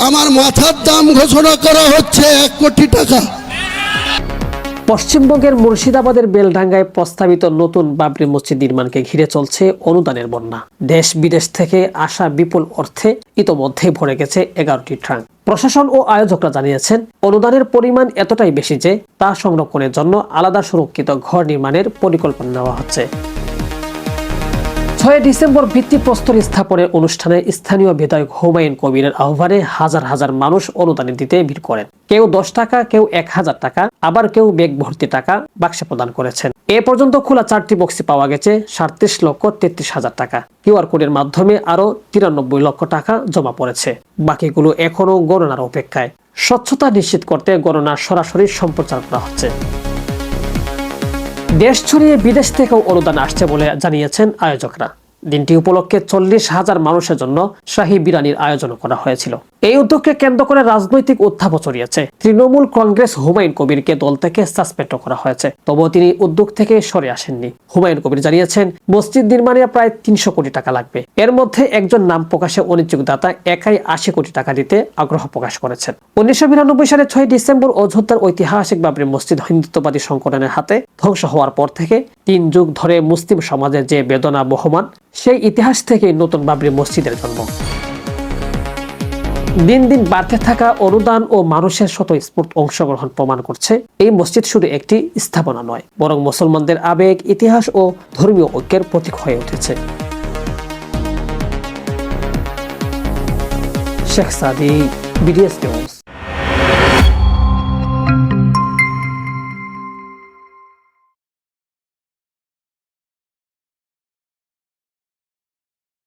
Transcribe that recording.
আমার মাথার দাম ঘোষণা করা হচ্ছে 1 কোটি টাকা। পশ্চিমবঙ্গের মুর্শিদাবাদের বেলডাঙ্গায় প্রস্তাবিত নতুন বাবরি মসজিদ নির্মাণকে ঘিরে চলছে অনুদানের বন্যা। দেশ বিদেশ থেকে আসা বিপুল অর্থে ইতোমধ্যেই ভরে গেছে 11টি ট্রাঙ্ক। প্রশাসন ও আয়োজকরা জানিয়েছেন, অনুদানের পরিমাণ এতটাই বেশি যে তা সংরক্ষণের জন্য আলাদা সুরক্ষিত ঘর নির্মাণের পরিকল্পনা নেওয়া হচ্ছে। 6 ডিসেম্বর ভিত্তিপ্রস্তর স্থাপনের অনুষ্ঠানে স্থানীয় বিধায়ক হুমায়ুন কবিরের আহ্বানে হাজার হাজার মানুষ অনুদান দিতে ভিড় করেন। কেউ 10 টাকা, কেউ 1000 টাকা, আবার কেউ ব্যাগ ভর্তি টাকা বাক্সে প্রদান করেছেন। এ পর্যন্ত খোলা 4টি বক্সে পাওয়া গেছে 37,33,000 টাকা। কিউআর কোডের মাধ্যমে আরো 93 লক্ষ টাকা জমা পড়েছে। বাকিগুলো এখনো গণনার অপেক্ষায়। স্বচ্ছতা নিশ্চিত করতে গণনা সরাসরি সম্প্রচার করা হচ্ছে। দেশ ছড়িয়ে বিদেশ থেকেও অনুদান আসছে বলে জানিয়েছেন আয়োজকরা। দিনটি উপলক্ষে 40,000 মানুষের জন্য শাহী বিরিয়ানির আয়োজন করা হয়েছিল। এই উদ্যোগকে কেন্দ্র করে রাজনৈতিক উত্থাপ ছড়িয়েছে। তৃণমূল কংগ্রেস হুমায়ুন কবিরকে দল থেকে সাসপেন্ড করা হয়েছে, তবুও তিনি উদ্যোগ থেকে সরে আসেননি। হুমায়ুন কবির জানিয়েছেন, মসজিদ নির্মাণে প্রায় 300 কোটি টাকা লাগবে। এর মধ্যে একজন নাম প্রকাশে অনিচ্ছুক দাতা একাই 80 কোটি টাকা দিতে আগ্রহ প্রকাশ করেছেন। 1992 সালে 6 ডিসেম্বর অযোধ্যার ঐতিহাসিক বাবরি মসজিদ হিন্দুত্ববাদী সংগঠনের হাতে ধ্বংস হওয়ার পর থেকে 3 যুগ ধরে মুসলিম সমাজের যে বেদনা বহমান, সেই ইতিহাস থেকে নতুন বাবরি মসজিদের জন্ম। দিন দিন বাড়তে থাকা অনুদান ও মানুষের স্বতঃস্ফূর্ত অংশগ্রহণ প্রমাণ করছে, এই মসজিদ শুধু একটি স্থাপনা নয়, বরং মুসলমানদের আবেগ, ইতিহাস ও ধর্মীয় ঐক্যের প্রতীক হয়ে উঠেছে। শেখ সাদি, বিডিএস নিউজ।